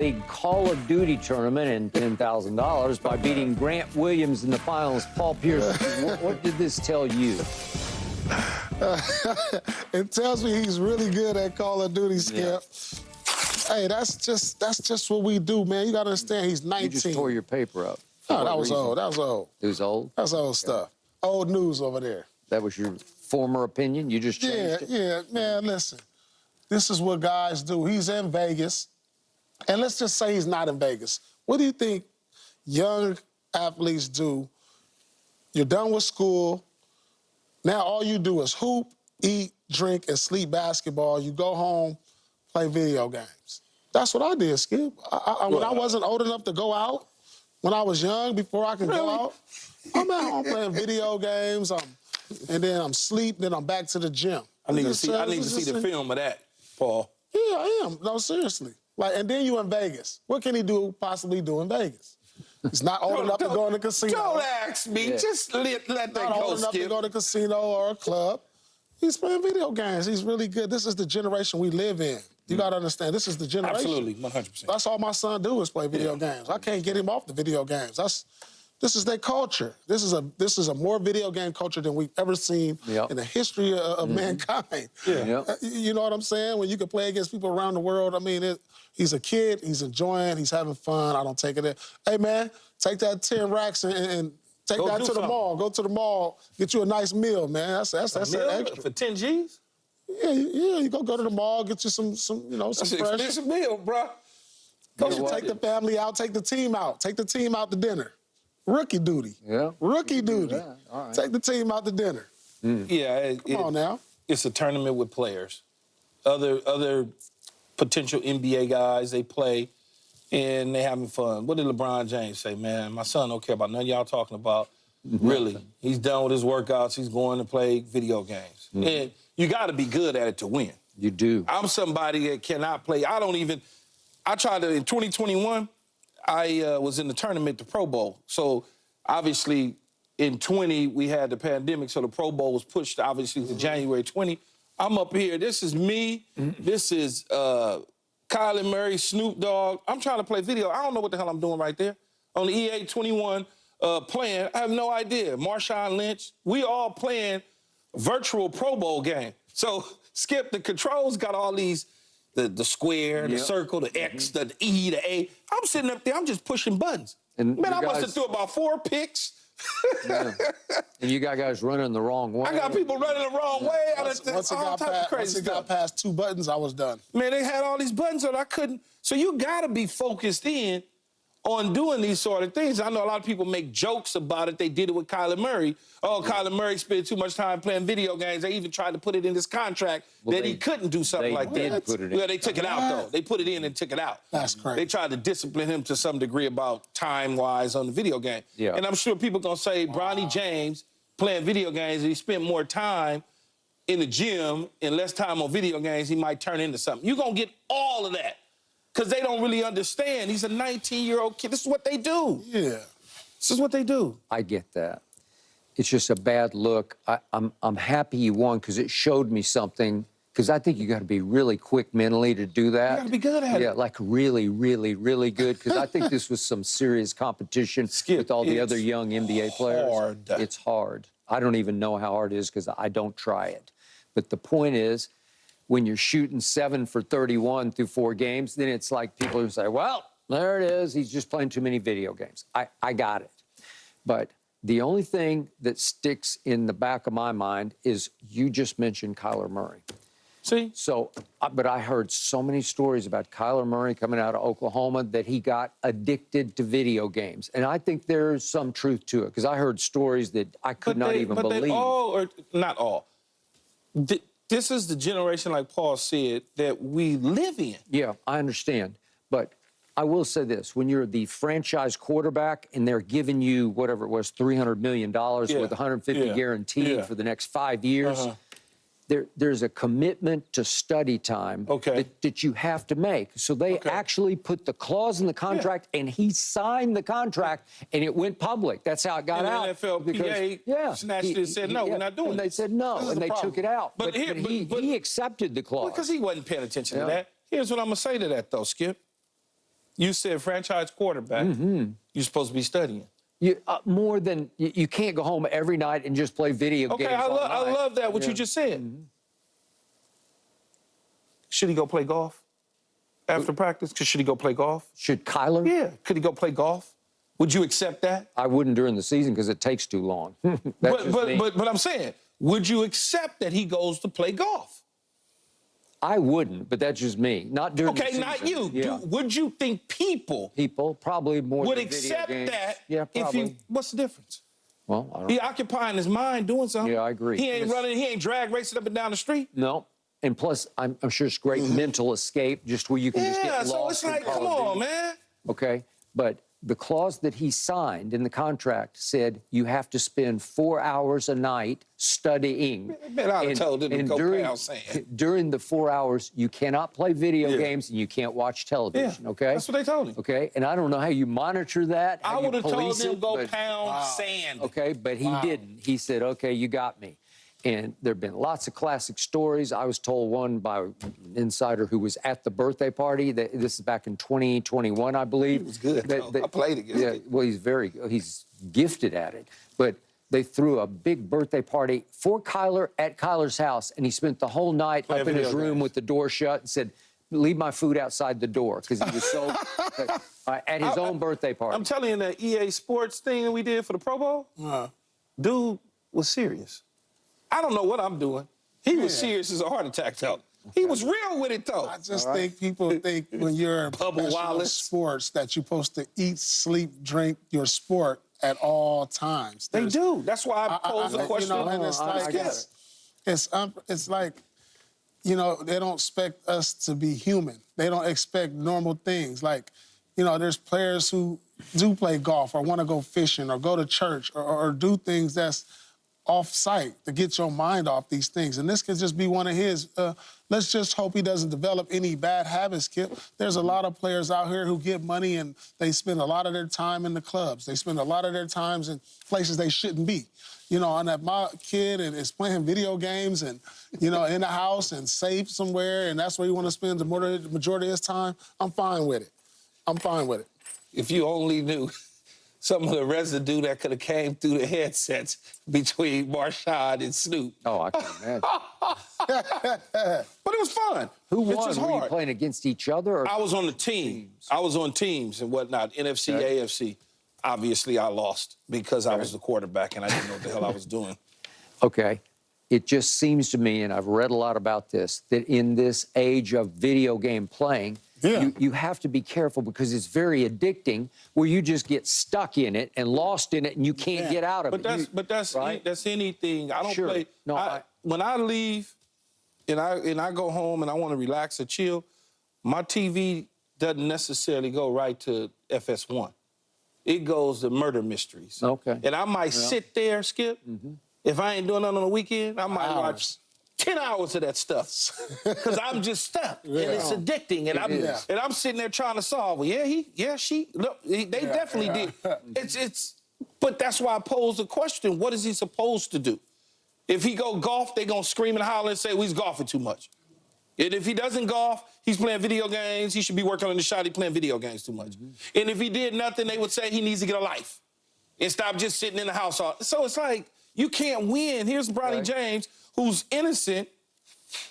a Call of Duty tournament and $10,000 by beating Grant Williams in the finals. Paul Pierce, what did this tell you? It tells me he's really good at Call of Duty, Skip. Yeah. Hey, that's just what we do, man. You gotta understand, he's 19. You just tore your paper up. No, that was old. That was old. It was old? That's old stuff. Old news over there. That was your former opinion? You just changed it? Yeah, man, listen. This is what guys do. He's in Vegas. And let's just say he's not in Vegas. What do you think young athletes do? You're done with school. Now all you do is hoop, eat, drink, and sleep basketball. You go home, play video games. That's what I did, Skip. When I wasn't old enough to go out, when I was young, before I could go out, I'm at home playing video games, and then I'm asleep, then I'm back to the gym. I need to see the film of that, Paul. Yeah, I am. No, seriously. Like, and then you in Vegas. What can he possibly do in Vegas? He's not old enough to go in the casino. Don't ask me. Yeah. Just let that go, Not old enough to go to a casino or a club. He's playing video games. He's really good. This is the generation we live in. You got to understand, this is the generation. Absolutely, 100%. That's all my son do is play video games. I can't get him off the video games. This is their culture. This is a more video game culture than we've ever seen in the history of mankind. Yeah. You know what I'm saying? When you can play against people around the world, I mean, he's a kid, he's enjoying, he's having fun. I don't take it in. Hey, man, take that 10 racks and take that to the mall. Go to the mall, get you a nice meal, man. That's extra. For 10 G's? Yeah, you go to the mall, get you some fresh. That's an expensive meal, bro. Take the family out, take the team out. Take the team out to dinner. Rookie duty. Yeah. Rookie duty. Yeah. All right. Take the team out to dinner. Yeah. Come on now. It's a tournament with players. Other potential NBA guys, they play, and they having fun. What did LeBron James say, man? My son don't care about none of y'all talking about. Really. He's done with his workouts. He's going to play video games. And you got to be good at it to win. You do. I'm somebody that cannot play. I tried to, in 2021, I was in the tournament, the Pro Bowl. So, obviously, in 20, we had the pandemic, so the Pro Bowl was pushed, obviously, to January 20. I'm up here. This is me. This is Kyler Murray, Snoop Dogg. I'm trying to play video. I don't know what the hell I'm doing right there. On the EA 21 playing, I have no idea. Marshawn Lynch, we all playing virtual Pro Bowl game. So, Skip, the controls got all these, the square, the circle, the X, the E, the A. I'm sitting up there, I'm just pushing buttons. And man, I must have threw about 4 picks. And you got guys running the wrong way. I got people running the wrong way. Once it got past 2 buttons, I was done. Man, they had all these buttons that I couldn't. So you got to be focused in on doing these sort of things. I know a lot of people make jokes about it. They did it with Kyler Murray. Oh, Kyler Murray spent too much time playing video games. They even tried to put it in his contract that he couldn't do something like that. They did put it in. Well, they took it out, though. They put it in and took it out. That's crazy. They tried to discipline him to some degree about time-wise on the video game. Yeah. And I'm sure people going to say Bronny James playing video games, he spent more time in the gym and less time on video games, he might turn into something. You're going to get all of that. Because they don't really understand. He's a 19-year-old kid. This is what they do. Yeah. This is what they do. I get that. It's just a bad look. I'm happy you won because it showed me something. Because I think you got to be really quick mentally to do that. You got to be good at it. Yeah, like really, really, really good. Because I think this was some serious competition with all the other young NBA players. Hard. It's hard. I don't even know how hard it is because I don't try it. But the point is, when you're shooting 7 for 31 through 4 games, then it's like people who say, well, there it is. He's just playing too many video games. I got it. But the only thing that sticks in the back of my mind is you just mentioned Kyler Murray. See? So, but I heard so many stories about Kyler Murray coming out of Oklahoma that he got addicted to video games. And I think there's some truth to it because I heard stories that I could not even believe. But they all, or not all. This is the generation, like Paul said, that we live in. Yeah, I understand. But I will say this. When you're the franchise quarterback and they're giving you, whatever it was, $300 million with $150 guaranteed for the next 5 years, there's a commitment to study time that you have to make. So they actually put the clause in the contract, and he signed the contract, and it went public. That's how it got out. And the NFLPA snatched it and said, no, we're not doing it. And they said no, and they took it out. But he accepted the clause. Because he wasn't paying attention to that. Here's what I'm going to say to that, though, Skip. You said franchise quarterback. You're supposed to be studying. More than you can't go home every night and just play video games. Okay, I love that, what you just said. Should he go play golf after practice? Should he go play golf? Should Kyler? Yeah. Could he go play golf? Would you accept that? I wouldn't during the season because it takes too long. But I'm saying, would you accept that he goes to play golf? I wouldn't, but that's just me. Not during the season. Okay, not you. Yeah. Would you think people Probably more would than video accept games. that? Yeah, probably. If he, what's the difference? Well, I don't He occupying his mind doing something. Yeah, I agree. He ain't running, he ain't drag racing up and down the street. No. And plus, I'm sure it's great mental escape, just where you can just get lost. So it's like, in Call come of on, Duty. man. Okay, but the clause that he signed in the contract said you have to spend 4 hours a night studying. Man, I'd have told him to go pound sand. During the 4 hours, you cannot play video games and you can't watch television, okay? That's what they told him. Okay, and I don't know how you monitor that. I how you would have told police him it, go but- pound sand. Okay, but he didn't. He said, okay, you got me. And there have been lots of classic stories. I was told one by an insider who was at the birthday party. This is back in 2021, I believe. He was good. I played against him. Well, he's gifted at it. But they threw a big birthday party for Kyler at Kyler's house, and he spent the whole night up in his room with the door shut and said, leave my food outside the door, because he was so at his own birthday party. I'm telling you, that EA Sports thing that we did for the Pro Bowl, dude was serious. I don't know what I'm doing. He was serious as a heart attack, though. He was real with it, though. I just think people think when you're in professional Wallace. sports that you're supposed to eat, sleep, drink your sport at all times. They do. That's why I posed the question. You know, and it's like, it's like, you know, they don't expect us to be human. They don't expect normal things. Like, you know, there's players who do play golf or want to go fishing or go to church or do things that's off-site to get your mind off these things. And this could just be one of his. Let's just hope he doesn't develop any bad habits, Kip. There's a lot of players out here who get money and they spend a lot of their time in the clubs. They spend a lot of their times in places they shouldn't be. You know, and that my kid is playing video games and, you know, in the house and safe somewhere, and that's where you want to spend the majority of his time, I'm fine with it. I'm fine with it. If you only knew some of the residue that could have came through the headsets between Marshawn and Snoop. Oh, I can imagine. But it was fun. Who It's won? just Were you hard. playing against each other? Or? I was on the team. I was on teams and whatnot, NFC, AFC. Obviously, I lost because I was the quarterback and I didn't know what the hell I was doing. Okay. It just seems to me, and I've read a lot about this, that in this age of video game playing, you have to be careful because it's very addicting where you just get stuck in it and lost in it and you can't get out of it. That's anything. I don't play. No, when I leave and I go home and I want to relax or chill, my TV doesn't necessarily go right to FS1. It goes to murder mysteries. Okay. And I might sit there, Skip. If I ain't doing nothing on the weekend, I might watch 10 hours of that stuff because I'm just stuck and it's addicting. And I'm sitting there trying to solve it. She. Look, they definitely did. But that's why I posed the question: what is he supposed to do? If he go golf, they gonna scream and holler and say, well, he's golfing too much. And if he doesn't golf, he's playing video games. He should be working on the shot. He's playing video games too much. And if he did nothing, they would say he needs to get a life and stop just sitting in the house. So it's like you can't win. Here's Bronny James, who's innocent,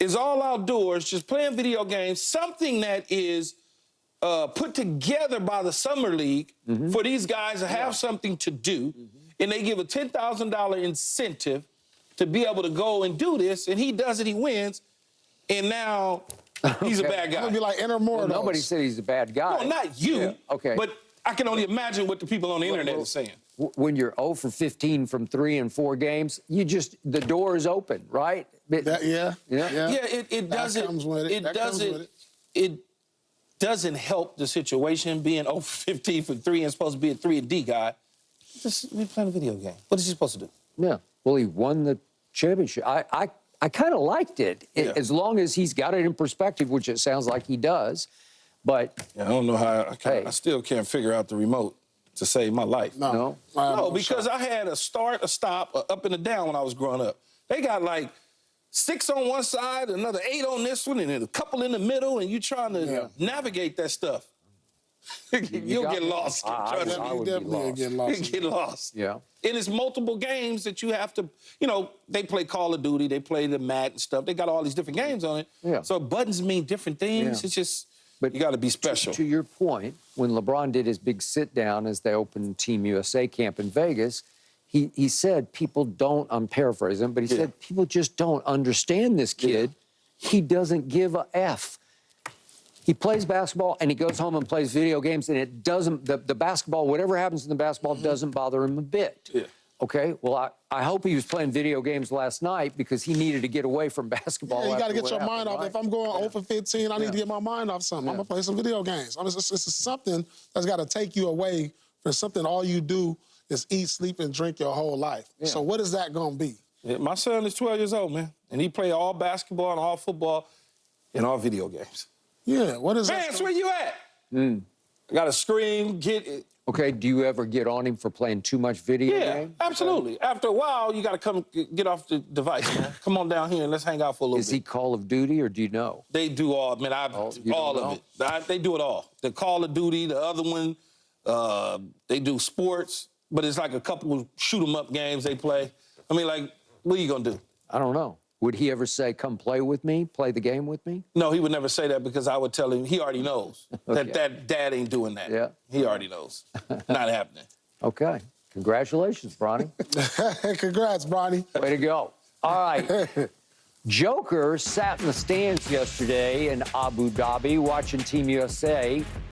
is all outdoors, just playing video games, something that is put together by the Summer League for these guys to have something to do, and they give a $10,000 incentive to be able to go and do this, and he does it, he wins, and now he's a bad guy. I'm gonna be like Intermortals. Well, nobody said he's a bad guy. No, not you. Yeah, okay. But I can only imagine what the people on the internet are saying. When you're 0 for 15 from 3 and 4 games, the door is open, right? It doesn't help the situation being 0 for 15 from 3 and supposed to be a 3 and D guy. We playing a video game. What is he supposed to do? Yeah. Well, he won the championship. I kind of liked it, as long as he's got it in perspective, which it sounds like he does. But I don't know how. I still can't figure out the remote to save my life. No, because I had a start, a stop, a up and a down when I was growing up. They got like 6 on one side, another 8 on this one, and then a couple in the middle, and you trying to navigate that stuff. You'll got get me. lost. I Trust me. would be definitely lost. get lost. You get lost. Yeah. And it's multiple games that you have to, they play Call of Duty, they play the Madden stuff. They got all these different games on it. Yeah. So buttons mean different things. Yeah. It's just, But you got to be special. To your point, when LeBron did his big sit down as they opened Team USA camp in Vegas, he said people don't, I'm paraphrasing, but he said people just don't understand this kid. He doesn't give a F. He plays basketball and he goes home and plays video games, and it doesn't, the basketball, whatever happens in the basketball doesn't bother him a bit. Yeah. Okay, well, I hope he was playing video games last night because he needed to get away from basketball. Yeah, you got to after get what your happened, mind off. right? If I'm going 0 for 15, I need to get my mind off something. I'm going to play some video games. This is something that's got to take you away from something all you do is eat, sleep, and drink your whole life. Yeah. So what is that going to be? Yeah, my son is 12 years old, man. And he play all basketball and all football and all video games. Yeah, what is that? Vance, where you at? I got to scream, get it. Okay, do you ever get on him for playing too much video Yeah, game? absolutely. After a while, you got to come get off the device, man. Come on down here and let's hang out for a little Is bit. he Call of Duty, or do you know? They do all, man, you all don't of it. They do it all. The Call of Duty, the other one, they do sports, but it's like a couple shoot 'em up games they play. I mean, like, what are you going to do? I don't know. Would he ever say, come play with me, play the game with me? No, he would never say that because I would tell him, he already knows Okay. that dad ain't doing that. Yeah. He already knows. Not happening. Okay. Congratulations, Bronny. Congrats, Bronny. Way to go. All right. Joker sat in the stands yesterday in Abu Dhabi watching Team USA